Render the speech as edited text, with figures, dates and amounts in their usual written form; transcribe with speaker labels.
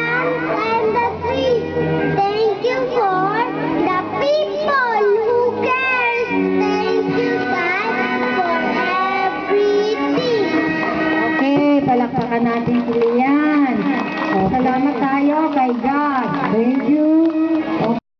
Speaker 1: plants and the trees. Thank you for the people who cares. Thank you, God, for everything.
Speaker 2: Okay, palakpakan natin si Lian. O, salamat tayo kay God. Thank you.